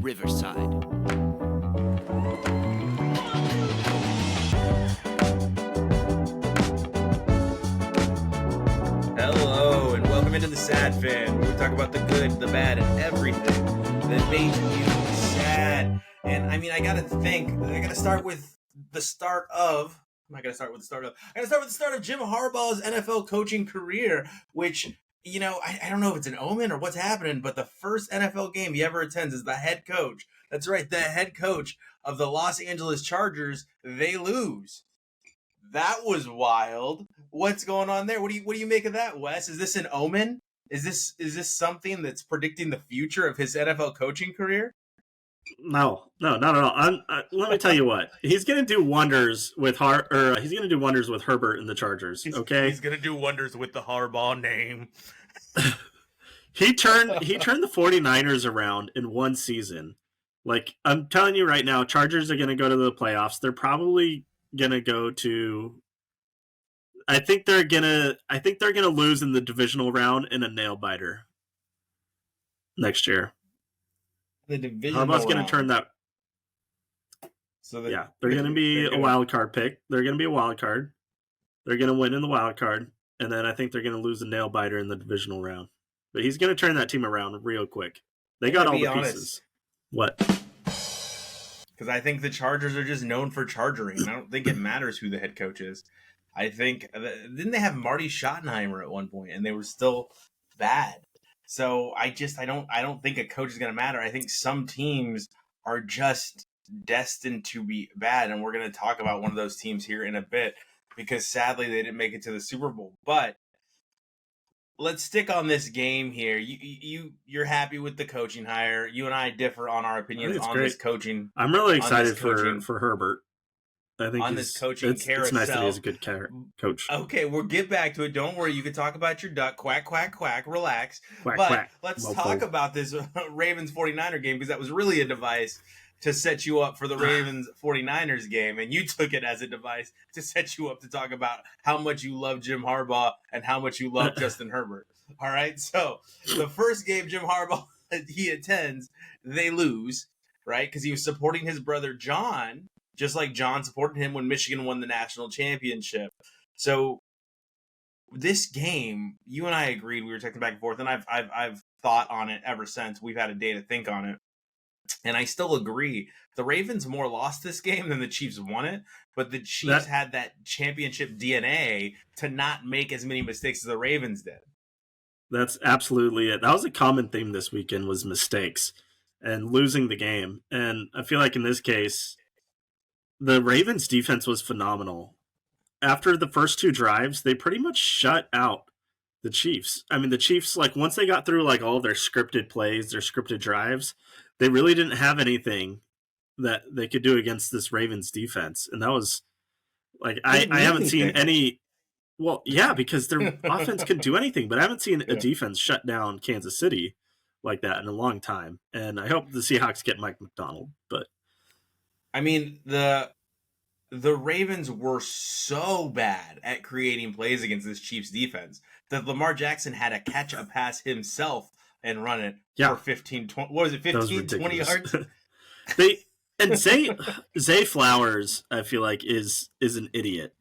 Riverside. Hello, and welcome into TheSadFan, where we talk about the good, the bad, and everything that makes you sad. And I mean, I gotta start with the start of. I'm not gonna start with the start of. I gotta start with the start of Jim Harbaugh's NFL coaching career, which, you know, I don't know if it's an omen or what's happening, but the first NFL game he ever attends is the head coach. That's right, the head coach of the Los Angeles Chargers. They lose. That was wild. What's going on there? What do you make of that, Wes? Is this an omen? Is this something that's predicting the future of his NFL coaching career? No, not at all. Let me tell you what, he's going to do wonders with he's going to do wonders with Herbert and the Chargers. Okay, he's going to do wonders with the Harbaugh name. he turned the 49ers around in one season. Like, I'm telling you right now, Chargers are going to go to the playoffs. They're probably going to go to. I think they're gonna lose in the divisional round in a nail biter next year. The divisional Harbaugh's going round. to turn that. So yeah, they're going to be a wild card pick. They're going to be a wild card. They're going to win in the wild card, and then I think they're going to lose a nail biter in the divisional round. But he's going to turn that team around real quick. They got all the pieces. What? Because I think the Chargers are just known for chargering. I don't think it matters who the head coach is. I think didn't they have Marty Schottenheimer at one point, and they were still bad. So I don't think a coach is going to matter. I think some teams are just destined to be bad, and we're going to talk about one of those teams here in a bit because sadly they didn't make it to the Super Bowl. But let's stick on this game here. You're happy with the coaching hire. You and I differ on our opinions on this coaching. I'm really excited for Herbert. I think on this coaching carousel. It's nice that he's a good coach. Okay, we'll get back to it. Don't worry. You can talk about your duck. Quack, quack, quack. Relax. Quack, but quack. Let's talk about this Ravens 49er game because that was really a device to set you up for the Ravens 49ers game. And you took it as a device to set you up to talk about how much you love Jim Harbaugh and how much you love Justin Herbert. All right. So the first game Jim Harbaugh he attends, they lose, right? Because he was supporting his brother John. Just like John supported him when Michigan won the national championship. So this game, you and I agreed. We were texting back and forth, and I've thought on it ever since. We've had a day to think on it, and I still agree. The Ravens more lost this game than the Chiefs won it, but the Chiefs had that championship DNA to not make as many mistakes as the Ravens did. That's absolutely it. That was a common theme this weekend was mistakes and losing the game. And I feel like in this case, the Ravens defense was phenomenal. After the first two drives, they pretty much shut out the Chiefs. I mean, the Chiefs, like, once they got through, like, all their scripted plays, their scripted drives, they really didn't have anything that they could do against this Ravens defense. And that was, like, I haven't seen any... Well, yeah, because their offense could do anything, but I haven't seen a defense shut down Kansas City like that in a long time. And I hope the Seahawks get Mike McDonald, but... I mean, the Ravens were so bad at creating plays against this Chiefs defense that Lamar Jackson had to catch a pass himself and run it for 15, 20, what was it, 15, 20 yards? Zay Flowers, I feel like, is an idiot.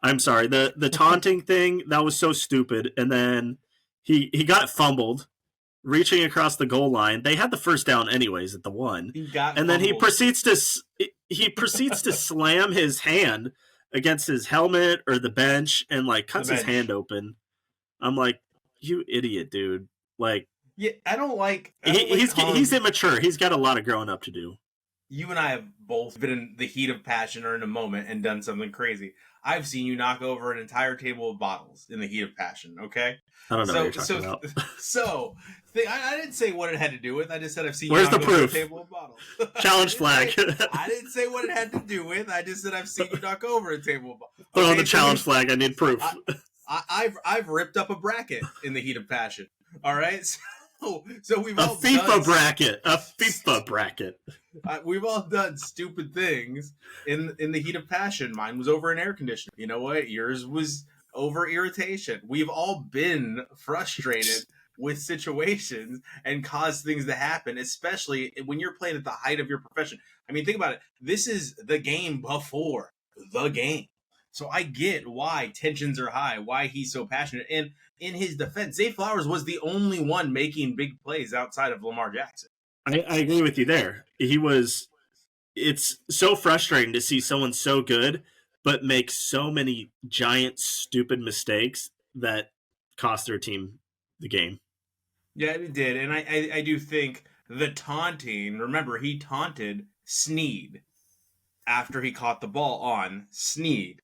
I'm sorry. The taunting thing, that was so stupid. And then he got fumbled. Reaching across the goal line, they had the first down anyways at the one, then he proceeds to slam his hand against his helmet or the bench and like cuts his hand open. I'm like, you idiot, dude! Like, yeah, he's immature. He's got a lot of growing up to do. You and I have both been in the heat of passion or in a moment and done something crazy. I've seen you knock over an entire table of bottles in the heat of passion, okay? I don't know what you're talking about. I didn't say what it had to do with. I just said I've seen Where's you knock over a proof? table of bottles. Challenge flag. I didn't say what it had to do with. I just said I've seen you knock over a table of bottles. Throw on the challenge flag. I need proof. I've ripped up a bracket in the heat of passion. All right? So we've all A FIFA bracket. We've all done stupid things in the heat of passion. Mine was over an air conditioner. You know what? Yours was over irritation. We've all been frustrated with situations and cause things to happen, especially when you're playing at the height of your profession. I mean, think about it. This is the game before the game. So I get why tensions are high, why he's so passionate. And in his defense, Zay Flowers was the only one making big plays outside of Lamar Jackson. I agree with you there. It's so frustrating to see someone so good, but make so many giant, stupid mistakes that cost their team the game. Yeah, it did. And I do think the taunting, remember, he taunted Sneed after he caught the ball on Sneed.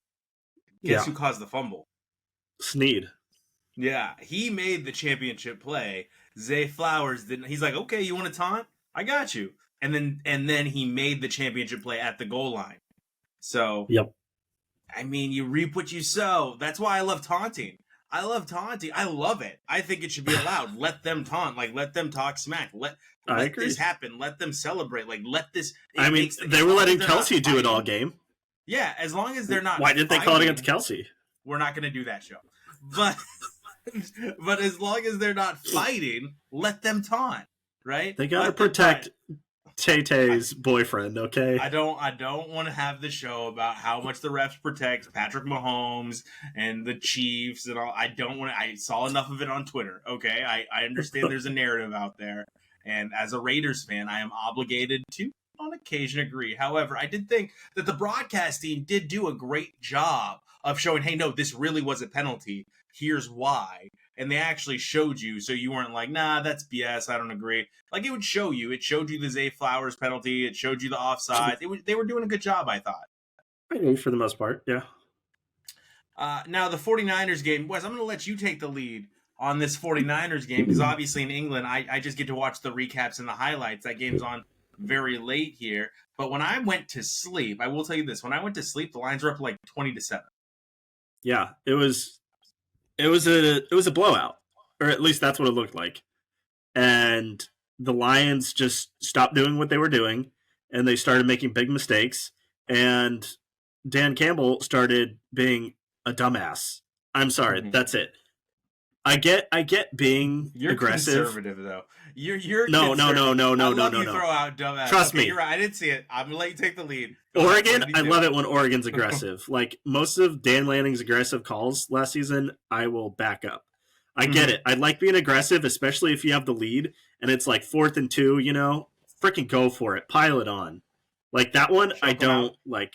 Guess who caused the fumble? Sneed. Yeah, he made the championship play. Zay Flowers didn't. He's like, okay, you want to taunt? I got you. And then he made the championship play at the goal line. So, yep. I mean, you reap what you sow. That's why I love taunting. I love taunting. I love it. I think it should be allowed. Let them taunt. Like, let them talk smack. Let this happen. Let them celebrate. Like, let this. I mean, they were letting Kelsey do it all game. Yeah, as long as they're not. Why didn't they call it against Kelsey? We're not going to do that show. But as long as they're not fighting, let them taunt. Right? They got to protect Tay-Tay's boyfriend, okay? I don't want to have the show about how much the refs protect Patrick Mahomes and the Chiefs and all. I don't want to. I saw enough of it on Twitter, okay? I understand there's a narrative out there. And as a Raiders fan, I am obligated to, on occasion, agree. However, I did think that the broadcast team did do a great job of showing, hey, no, this really was a penalty. Here's why. And they actually showed you, so you weren't like, nah, that's BS, I don't agree. Like, it would show you. It showed you the Zay Flowers penalty. It showed you the offside. They were doing a good job, I thought. I think for the most part, yeah. Now, the 49ers game. Wes, I'm going to let you take the lead on this 49ers game, because obviously in England, I just get to watch the recaps and the highlights. That game's on very late here. But when I went to sleep, I will tell you this. When I went to sleep, the lines were up like 20-7. Yeah, it was a blowout, or at least that's what it looked like. And the Lions just stopped doing what they were doing, and they started making big mistakes. And Dan Campbell started being a dumbass. I'm sorry, that's it. I get being aggressive. You're conservative though. You're no. I love you throw out dumbass. Trust me. You're right. I didn't see it. I'm gonna let you take the lead. Oregon, I love it when Oregon's aggressive. Like most of Dan Lanning's aggressive calls last season, I will back up. I get it. I like being aggressive, especially if you have the lead and it's like 4th and 2. Freaking go for it. Pile it on. Like that one, I don't like.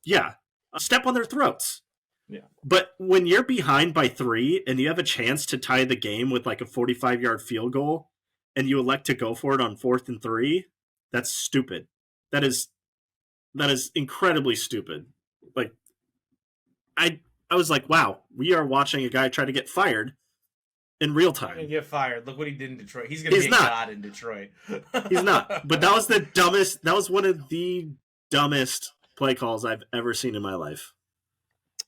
Yeah, step on their throats. Yeah. But when you're behind by 3 and you have a chance to tie the game with like a 45-yard field goal and you elect to go for it on 4th and 3, that's stupid. That is incredibly stupid. Like I was like, wow, we are watching a guy try to get fired in real time. He's gonna get fired. Look what he did in Detroit. He's gonna be a god in Detroit. He's not. But that was the dumbest. That was one of the dumbest play calls I've ever seen in my life.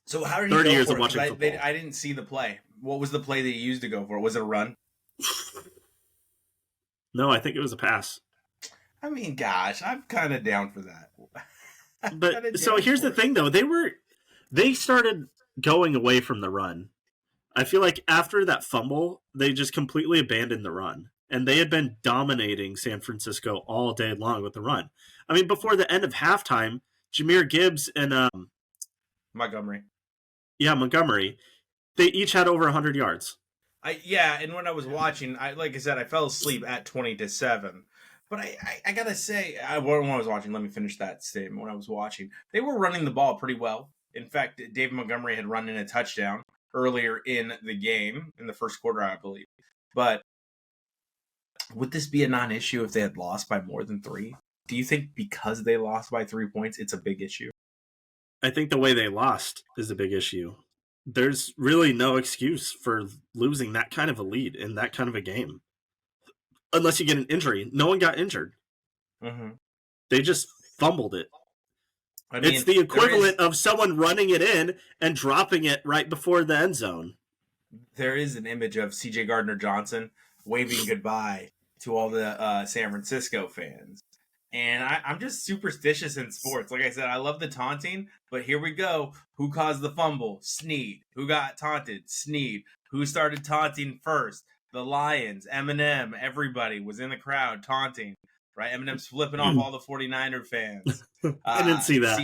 So how did he 30 go years for of watching football. I didn't see the play. What was the play that he used to go for it? Was it a run? No, I think it was a pass. I mean, gosh, I'm kind of down for that. But so here's the thing, though. They started going away from the run. I feel like after that fumble, they just completely abandoned the run. And they had been dominating San Francisco all day long with the run. I mean, before the end of halftime, Jahmyr Gibbs and Montgomery. Yeah, Montgomery. They each had over 100 yards. And when I was watching, like I said, I fell asleep at 20-7. But I gotta say, when I was watching, let me finish that statement. When I was watching, they were running the ball pretty well. In fact, David Montgomery had run in a touchdown earlier in the game, in the first quarter, I believe. But would this be a non-issue if they had lost by more than 3? Do you think because they lost by 3 points, it's a big issue? I think the way they lost is a big issue. There's really no excuse for losing that kind of a lead in that kind of a game. Unless you get an injury. No one got injured. Mm-hmm. They just fumbled it. I mean, it's the equivalent of someone running it in and dropping it right before the end zone. There is an image of C.J. Gardner-Johnson waving goodbye to all the San Francisco fans. And I'm just superstitious in sports. Like I said, I love the taunting, but here we go. Who caused the fumble? Sneed. Who got taunted? Sneed. Who started taunting first? the Lions, Eminem, everybody was in the crowd taunting, right? Eminem's flipping off all the 49er fans. I didn't see that.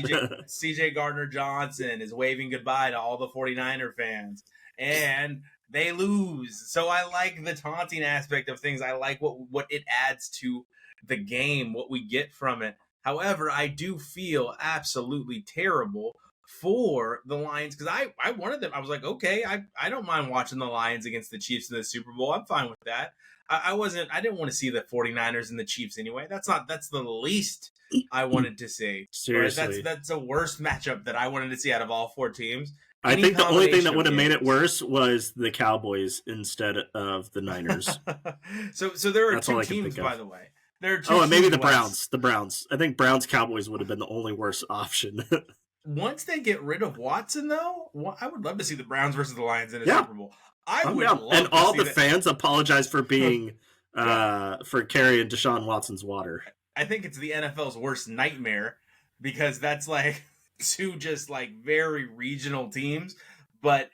CJ Gardner-Johnson is waving goodbye to all the 49er fans. And they lose. So I like the taunting aspect of things. I like what it adds to the game, what we get from it. However, I do feel absolutely terrible for the Lions because I wanted them. I was like, okay, I don't mind watching the Lions against the Chiefs in the Super Bowl. I'm fine with that. I didn't want to see the 49ers and the Chiefs anyway. That's the least I wanted to see. Seriously. Right? That's the worst matchup that I wanted to see out of all four teams. I think the only thing that would have made it worse was the Cowboys instead of the Niners. So there are two teams, by the way. There are two and maybe the Browns. The Browns. I think Browns Cowboys would have been the only worst option. Once they get rid of Watson, though, I would love to see the Browns versus the Lions in a Super Bowl. I would love and to all see the that. fans apologize for being for carrying Deshaun Watson's water. I think it's the NFL's worst nightmare because that's like two just like very regional teams. But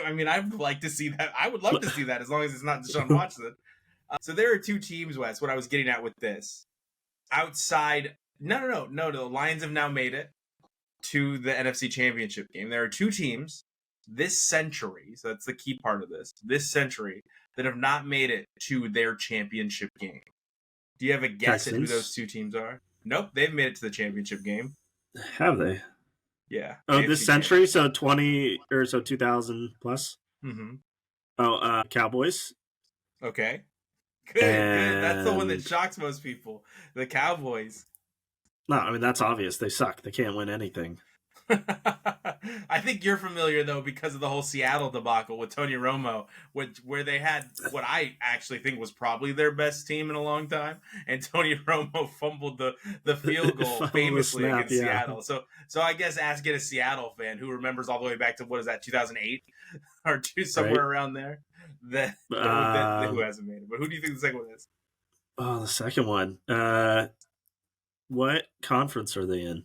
I mean, I'd like to see that. I would love to see that as long as it's not Deshaun Watson. So there are two teams, Wes. What I was getting at with this, outside, no. The Lions have now made it to the NFC Championship game. There are two teams this century, so that's the key part of this century, that have not made it to their championship game. Do you have a guess at who those two teams are? Nope, they've made it to the championship game. Have they? Yeah. Oh, this century, so 2000 plus? Mm-hmm. Oh, Cowboys. Okay. Good. That's the one that shocks most people. The Cowboys. No, I mean, that's obvious. They suck. They can't win anything. I think you're familiar, though, because of the whole Seattle debacle with Tony Romo, where they had what I actually think was probably their best team in a long time, and Tony Romo fumbled the field goal famously against Seattle. So I guess ask it a Seattle fan who remembers all the way back to, 2008 or somewhere around there, that who hasn't made it. But who do you think the second one is? Oh, the second one. What conference are they in?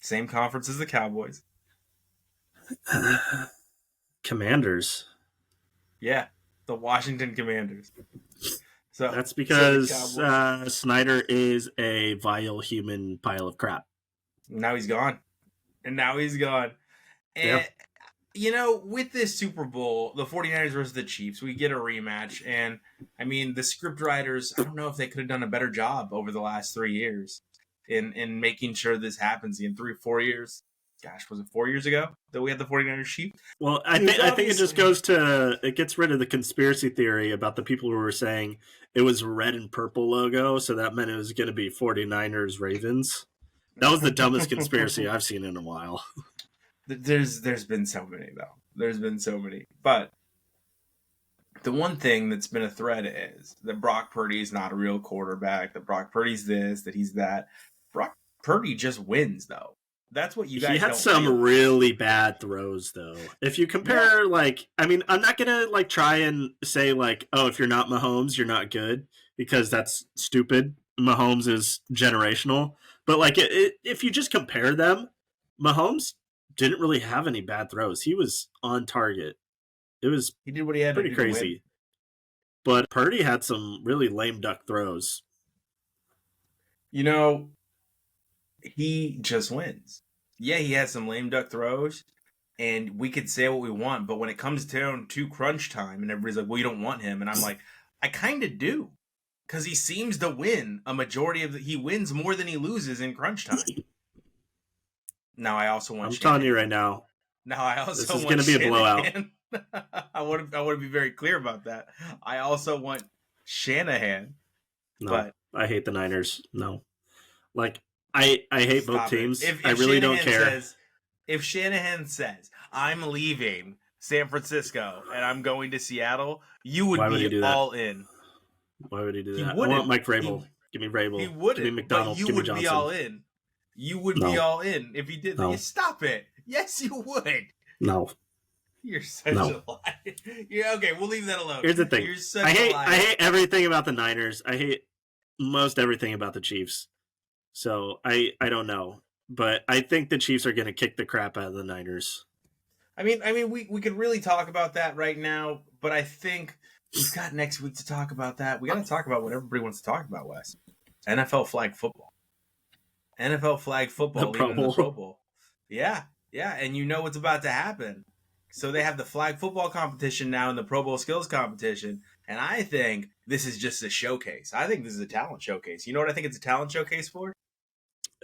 Same conference as the Cowboys. Commanders. Yeah, the Washington Commanders. So that's because Snyder is a vile human pile of crap. Now he's gone. And with this Super Bowl, the 49ers versus the Chiefs, we get a rematch. And, I mean, the script writers, I don't know if they could have done a better job over the last 3 years in making sure this happens in 3 or 4 years. Gosh, was it Four years ago that we had the 49ers sheep? Well, I think it just it gets rid of the conspiracy theory about the people who were saying it was red and purple logo, so that meant it was going to be 49ers Ravens. That was the dumbest conspiracy I've seen in a while. There's been so many, though. There's been so many. But the one thing that's been a thread is that Brock Purdy is not a real quarterback, that Brock Purdy's this, that he's that. Brock Purdy just wins, though. That's what you guys He had some really bad throws, though. If you compare, I'm not going to, try and say, if you're not Mahomes, you're not good, because that's stupid. Mahomes is generational. But, if you just compare them, Mahomes didn't really have any bad throws. He was on target. He did what he had pretty to do crazy. But Purdy had some really lame duck throws. He just wins. Yeah, he has some lame duck throws, and we could say what we want, but when it comes down to crunch time, and everybody's like, well, you don't want him, and I'm like, I kind of do, because he seems to win a majority of he wins more than he loses in crunch time. Now, I also want Shanahan. Telling you right now. Now, I also this is going to be a blowout. I want to be very clear about that. I also want Shanahan. No, but I hate the Niners. No. I hate both teams. If I really Shanahan don't care. If Shanahan says, I'm leaving San Francisco and I'm going to Seattle, you would be all in. Why would he do that? I want Mike Vrabel. Give me Vrabel. He wouldn't. Give me McDonald. But you Give me would Johnson. be all in. You would be all in if he did that. No. Stop it. Yes, you would. No. You're such a liar. Yeah, okay, we'll leave that alone. Here's the thing. You're such a liar. I hate everything about the Niners. I hate most everything about the Chiefs. So I don't know, but I think the Chiefs are going to kick the crap out of the Niners. I mean, we could really talk about that right now, but I think we've got next week to talk about that. We got to talk about what everybody wants to talk about, Wes. NFL flag football. NFL flag football leading to the Pro Bowl. Yeah, and you know what's about to happen. So they have the flag football competition now and the Pro Bowl skills competition, and I think this is just a showcase. I think this is a talent showcase. You know what I think it's a talent showcase for?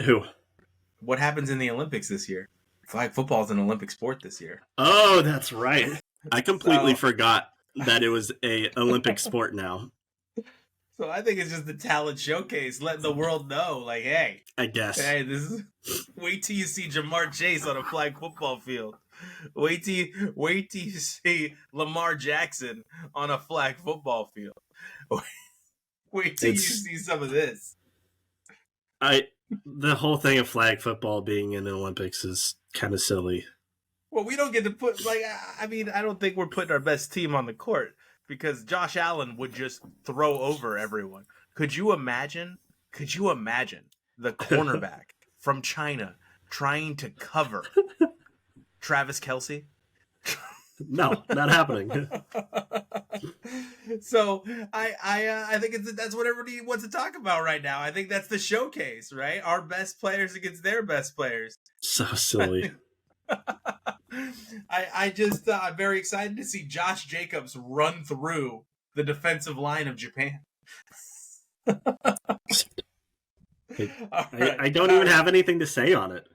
Who? What happens in the Olympics this year? Flag football is an Olympic sport this year. Oh, that's right. I completely forgot that it was a Olympic sport now. So I think it's just the talent showcase, letting the world know, like, hey, I guess. Hey, this is. Wait till you see Jamar Chase on a flag football field. Wait till you see Lamar Jackson on a flag football field. Wait till you see some of this. The whole thing of flag football being in the Olympics is kind of silly. Well, we don't get to put I don't think we're putting our best team on the court because Josh Allen would just throw over everyone. Could you imagine the cornerback from China trying to cover Travis Kelce? No, not happening. So I think that's what everybody wants to talk about right now. I think that's the showcase, right? Our best players against their best players. So silly. I'm very excited to see Josh Jacobs run through the defensive line of Japan. I don't even have anything to say on it.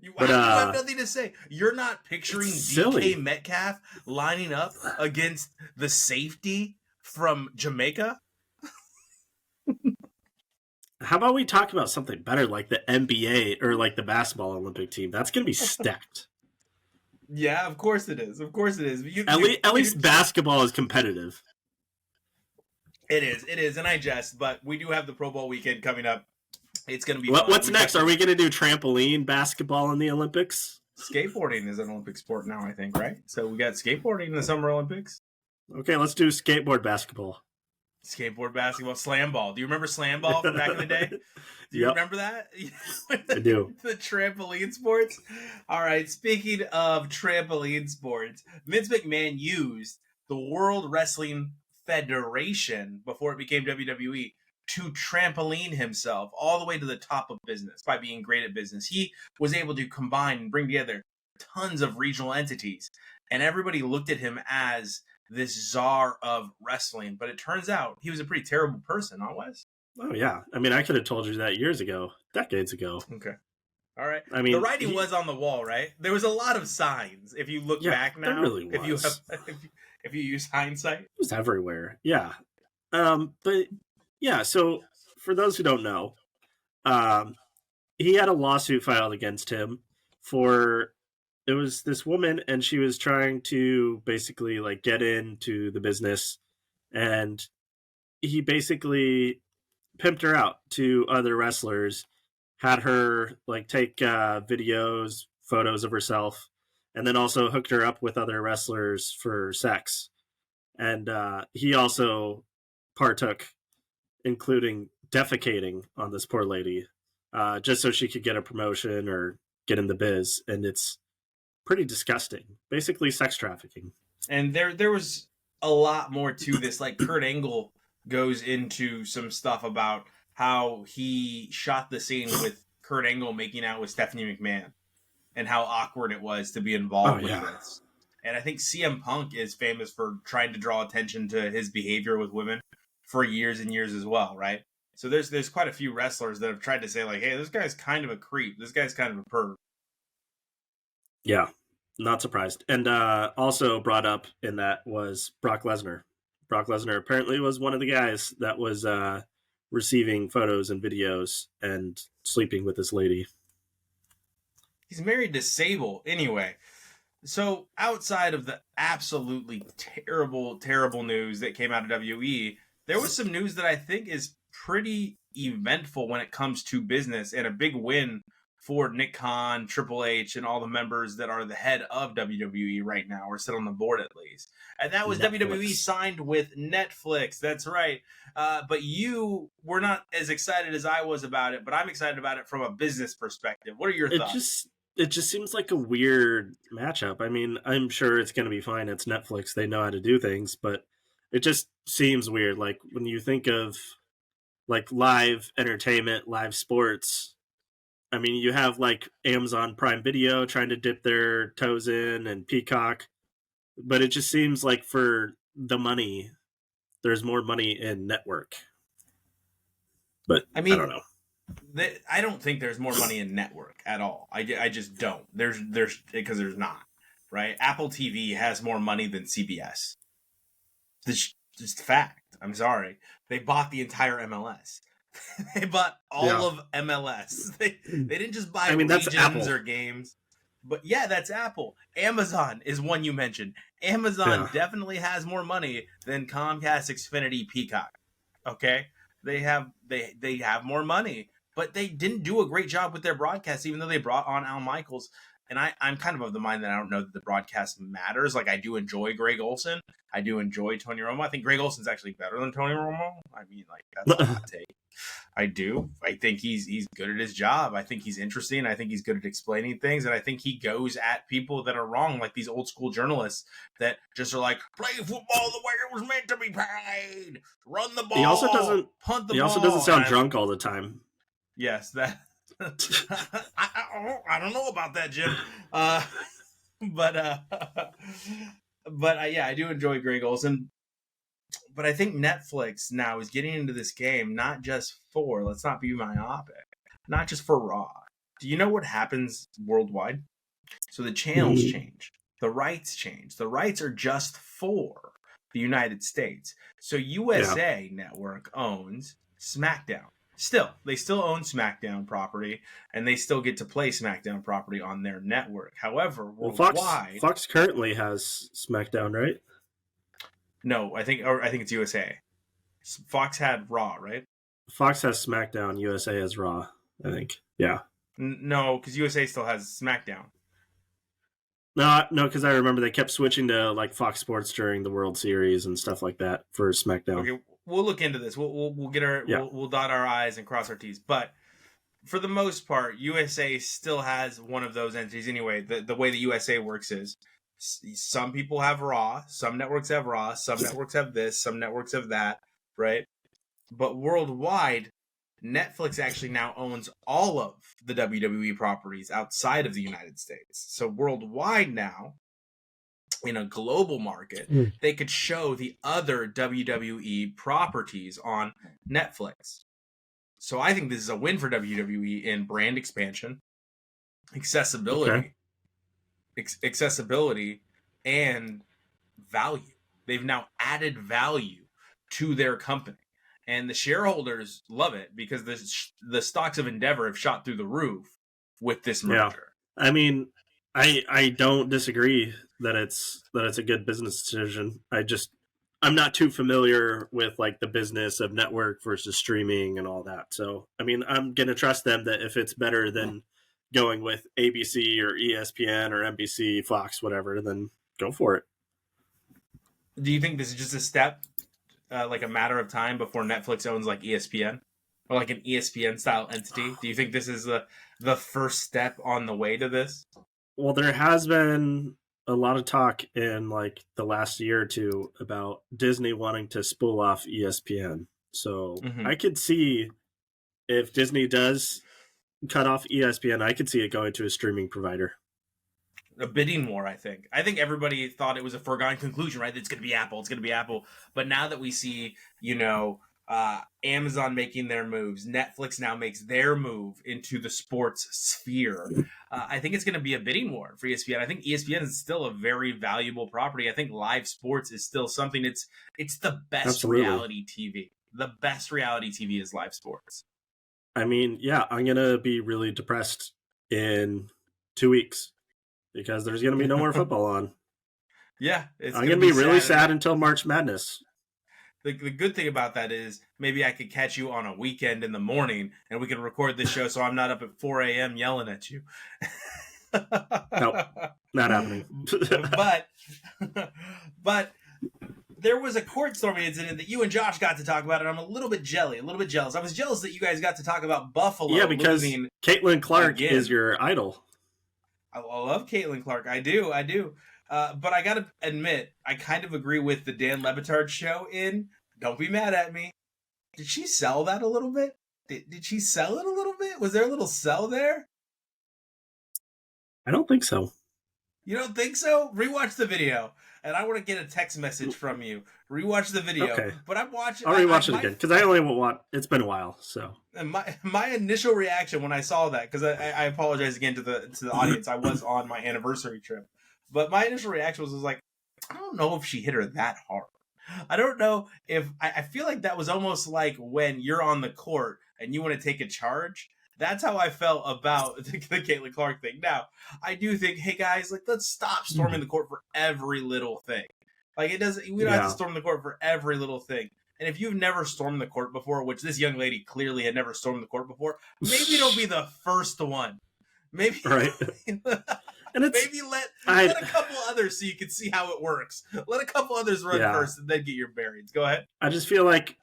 You have nothing to say. You're not picturing DK Metcalf lining up against the safety from Jamaica? How about we talk about something better like the NBA or like the basketball Olympic team? That's going to be stacked. Yeah, of course it is. At least basketball is competitive. It is, and I jest, but we do have the Pro Bowl weekend coming up. It's going to be What's next? Are we going to do trampoline basketball in the Olympics? Skateboarding is an Olympic sport now, I think, right? So we got skateboarding in the Summer Olympics. Okay, let's do skateboard basketball. Skateboard basketball, slam ball. Do you remember slam ball from back in the day? Do you remember that? I do. The trampoline sports? All right, speaking of trampoline sports, Vince McMahon used the World Wrestling Federation, before it became WWE, to trampoline himself all the way to the top of business by being great at business. He was able to combine and bring together tons of regional entities, and everybody looked at him as this czar of wrestling. But it turns out he was a pretty terrible person, huh, Wes? Oh, yeah. I mean, I could have told you that years ago, decades ago. Okay. All right. I mean, the writing was on the wall, right? There was a lot of signs. If you look back now, there really was. If you use hindsight, it was everywhere. Yeah. But yeah, so for those who don't know, he had a lawsuit filed against him it was this woman, and she was trying to basically like get into the business, and he basically pimped her out to other wrestlers, had her like take videos, photos of herself, and then also hooked her up with other wrestlers for sex. And he also partook, including defecating on this poor lady, just so she could get a promotion or get in the biz. And it's pretty disgusting. Basically sex trafficking. And there was a lot more to this. Like Kurt Angle goes into some stuff about how he shot the scene with Kurt Angle making out with Stephanie McMahon and how awkward it was to be involved with this. And I think CM Punk is famous for trying to draw attention to his behavior with women for years and years as well, right? So there's quite a few wrestlers that have tried to say like, hey, this guy's kind of a creep. This guy's kind of a perv. Yeah, not surprised. And also brought up in that was Brock Lesnar. Brock Lesnar apparently was one of the guys that was receiving photos and videos and sleeping with this lady. He's married to Sable anyway. So outside of the absolutely terrible, terrible news that came out of WWE, there was some news that I think is pretty eventful when it comes to business, and a big win for Nick Khan, Triple H, and all the members that are the head of WWE right now, or sit on the board at least. And that was Netflix. WWE signed with Netflix. That's right. But you were not as excited as I was about it, but I'm excited about it from a business perspective. What are your thoughts? It just seems like a weird matchup. I mean, I'm sure it's going to be fine. It's Netflix. They know how to do things. But it just seems weird. Like when you think of like live entertainment, live sports, I mean, you have like Amazon Prime Video trying to dip their toes in and Peacock, but it just seems like for the money, there's more money in network. But I I don't mean, know. I don't think there's more money in network at all. I just don't. There's because there's not, right? Apple TV has more money than CBS. It's just a fact. I'm sorry. They bought the entire MLS. They bought all of MLS. They didn't just buy that's regions Apple. or games. But yeah, that's Apple. Amazon is one you mentioned. Amazon definitely has more money than Comcast, Xfinity, Peacock. Okay? They have more money, but they didn't do a great job with their broadcast, even though they brought on Al Michaels. And I'm kind of the mind that I don't know that the broadcast matters. Like, I do enjoy Greg Olson. I do enjoy Tony Romo. I think Greg Olson's actually better than Tony Romo. I mean, like, that's a hot take. I do. I think he's good at his job. I think he's interesting. I think he's good at explaining things. And I think he goes at people that are wrong, like these old school journalists that just are like, play football the way it was meant to be played. Run the ball. He also doesn't punt the ball. He also doesn't sound drunk all the time. Yes, that I don't know about that, Jim. Yeah, I do enjoy Greg Olson. But I think Netflix now is getting into this game, not just for, let's not be myopic, not just for Raw. Do you know what happens worldwide? So the channels change. The rights change. The rights are just for the United States. So USA Network owns SmackDown. They still own SmackDown property, and they still get to play SmackDown property on their network. However, worldwide, Fox currently has SmackDown, right? No, I think it's USA. Fox had Raw, right? Fox has SmackDown. USA has Raw, I think. Yeah. No, because USA still has SmackDown. No, because I remember they kept switching to like Fox Sports during the World Series and stuff like that for SmackDown. Okay, we'll look into this. We'll get our we'll dot our I's and cross our T's. But for the most part, USA still has one of those entities anyway. The way the USA works is, some people have Raw, some networks have Raw, some networks have this, some networks have that, right? But worldwide, Netflix actually now owns all of the WWE properties outside of the United States. So worldwide now, in a global market, they could show the other WWE properties on Netflix. So I think this is a win for WWE in brand expansion, accessibility, accessibility, and value. They've now added value to their company, and the shareholders love it because the stocks of Endeavor have shot through the roof with this merger. Yeah. I mean, I don't disagree that it's a good business decision. I'm not too familiar with like the business of network versus streaming and all that. So, I mean, I'm going to trust them that if it's better than going with ABC or ESPN or NBC, Fox, whatever, then go for it. Do you think this is just a step, like a matter of time before Netflix owns like ESPN or like an ESPN style entity? Do you think this is the first step on the way to this? Well, there has been a lot of talk in like the last year or two about Disney wanting to spool off ESPN. So I could see if Disney does cut off ESPN, I could see it going to a streaming provider. A bidding war, I think. I think everybody thought it was a foregone conclusion, right? It's going to be Apple. It's going to be Apple. But now that we see, Amazon making their moves, Netflix now makes their move into the sports sphere. I think it's going to be a bidding war for ESPN. I think ESPN is still a very valuable property. I think live sports is still something. It's the best reality TV. The best reality TV is live sports. I mean, yeah, I'm going to be really depressed in 2 weeks because there's going to be no more football on. Yeah. I'm going to be really sad until March Madness. The good thing about that is maybe I could catch you on a weekend in the morning and we can record this show so I'm not up at 4 a.m. yelling at you. Nope, not happening. but there was a court storming incident that you and Josh got to talk about, and I'm a little bit jealous. I was jealous that you guys got to talk about Buffalo. Yeah, because Caitlin Clark is your idol. I love Caitlin Clark. I do. But I gotta admit, I kind of agree with the Dan Levitard show don't be mad at me. Did she sell that a little bit? Did she sell it a little bit? Was there a little sell there? I don't think so. You don't think so? Rewatch the video, and I want to get a text message from you. Rewatch the video. Okay. But I'm watching. I'll rewatch it again because I only want. It's been a while, so. And my initial reaction when I saw that, because I apologize again to the audience, I was on my anniversary trip, but my initial reaction was like, I don't know if she hit her that hard. I don't know if I feel like that was almost like when you're on the court and you want to take a charge. That's how I felt about the Caitlin Clark thing. Now, I do think, hey guys, like let's stop storming the court for every little thing. Like it doesn't. We don't have to storm the court for every little thing. And if you've never stormed the court before, which this young lady clearly had never stormed the court before, maybe don't be the first one. Maybe right. And maybe let a couple others so you can see how it works. Let a couple others run first and then get your bearings. Go ahead. I just feel like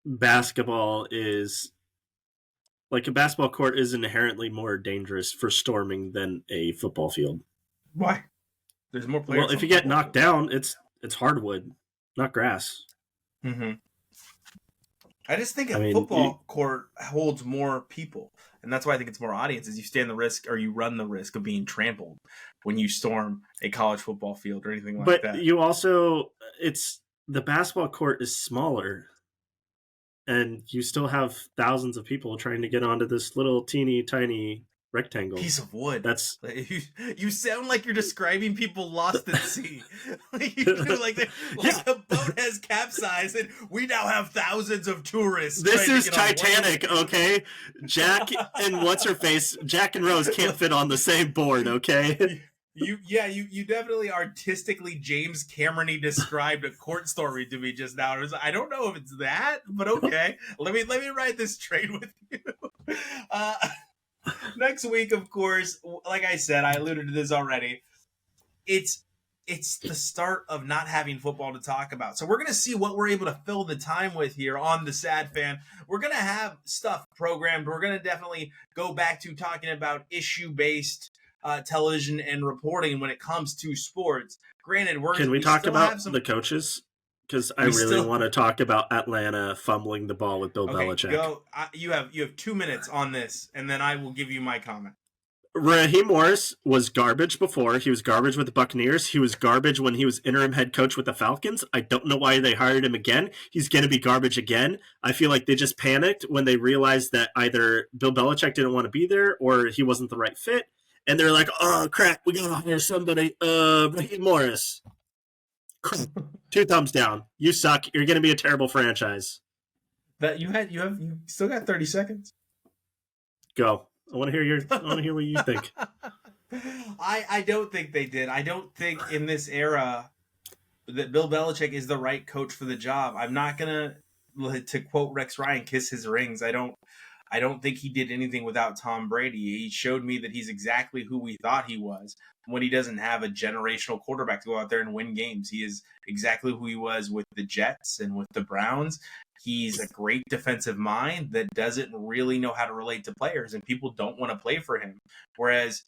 basketball is like a basketball court is inherently more dangerous for storming than a football field. Why? There's more players. Well, if you get knocked down, it's hardwood, not grass. Mm-hmm. I just think a football court holds more people. And that's why I think it's more audiences. You stand the risk or you run the risk of being trampled when you storm a college football field or anything like that. But you also, the basketball court is smaller and you still have thousands of people trying to get onto this little teeny tiny rectangle. Piece of wood. That's you sound like you're describing people lost at sea. like the boat has capsized and we now have thousands of tourists. This is Titanic, okay? Jack and Jack and Rose can't fit on the same board, okay? You definitely artistically James Cameron-y described a court story to me just now. I don't know if it's that, but okay. Let me ride this train with you. Next week, of course, like I said, I alluded to this already. It's the start of not having football to talk about. So we're going to see what we're able to fill the time with here on the Sad Fan. We're going to have stuff programmed. We're going to definitely go back to talking about issue-based television and reporting when it comes to sports. Granted, can we talk about the coaches? Because I really want to talk about Atlanta fumbling the ball with Bill Belichick. Go. You have 2 minutes on this, and then I will give you my comment. Raheem Morris was garbage before. He was garbage with the Buccaneers. He was garbage when he was interim head coach with the Falcons. I don't know why they hired him again. He's going to be garbage again. I feel like they just panicked when they realized that either Bill Belichick didn't want to be there or he wasn't the right fit. And they're like, oh, crap, we got to hire somebody. Raheem Morris. 2 thumbs down. You suck. You're going to be a terrible franchise. That you still got 30 seconds. Go. I want to hear what you think. I don't think they did. I don't think in this era that Bill Belichick is the right coach for the job. I'm not going to quote Rex Ryan, kiss his rings. I don't think he did anything without Tom Brady. He showed me that he's exactly who we thought he was when he doesn't have a generational quarterback to go out there and win games. He is exactly who he was with the Jets and with the Browns. He's a great defensive mind that doesn't really know how to relate to players, and people don't want to play for him. Whereas,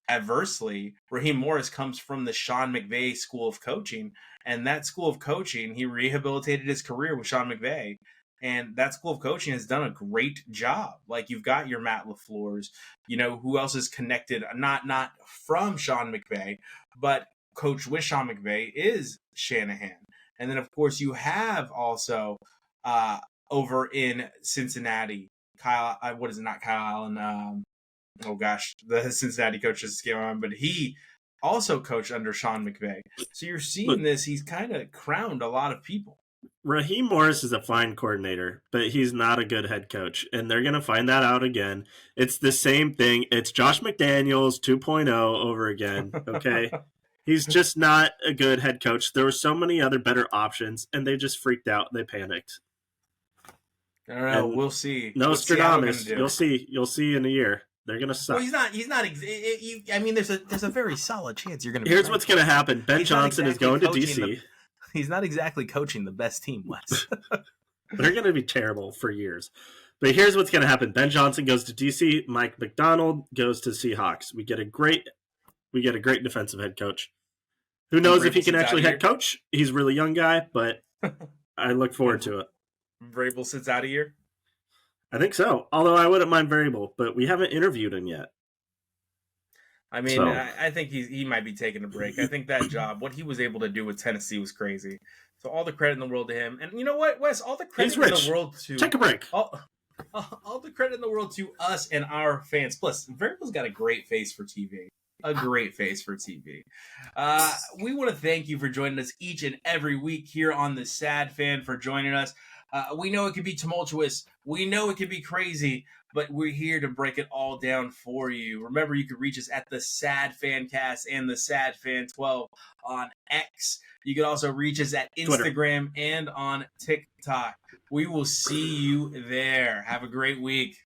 adversely, Raheem Morris comes from the Sean McVay school of coaching, and that school of coaching, he rehabilitated his career with Sean McVay. And that school of coaching has done a great job. Like you've got your Matt LaFleur's, who else is connected, not from Sean McVay, but coached with Sean McVay is Shanahan. And then, of course, you have also over in Cincinnati, Kyle Allen. The Cincinnati coach is escaping on, but he also coached under Sean McVay. So you're seeing this. He's kind of crowned a lot of people. Raheem Morris is a fine coordinator, but he's not a good head coach, and they're going to find that out again. It's the same thing. It's Josh McDaniels 2.0 over again, okay? He's just not a good head coach. There were so many other better options, and they just freaked out. They panicked. I don't know. We'll see. Nostradamus. You'll see. You'll see in a year. They're going to suck. Well, he's not. I mean, there's a very solid chance you're going to. Here's what's going to happen. Ben Johnson is going to DC. He's not exactly coaching the best team, Wes. They're going to be terrible for years. But here's what's going to happen. Ben Johnson goes to DC. Mike McDonald goes to Seahawks. We get a great defensive head coach Who knows if Vrabel he can sits out actually a head coach? He's a really young guy, but I look forward to it. Vrabel sits out a year? I think so. Although I wouldn't mind Vrabel, but we haven't interviewed him yet. I mean, So- I think he might be taking a break. I think that job, what he was able to do with Tennessee was crazy. So all the credit in the world to him. And you know what, Wes? All the credit He's in rich. the world to Take a break. all the credit in the world to us and our fans. Plus, Vrabel's got a great face for TV. A great face for TV. We want to thank you for joining us each and every week here on The Sad Fan, for joining us. We know it can be tumultuous. We know it can be crazy, but we're here to break it all down for you. Remember, you can reach us at the Sad Fancast and the Sad Fan 12 on X. You can also reach us at Instagram and on TikTok. We will see you there. Have a great week.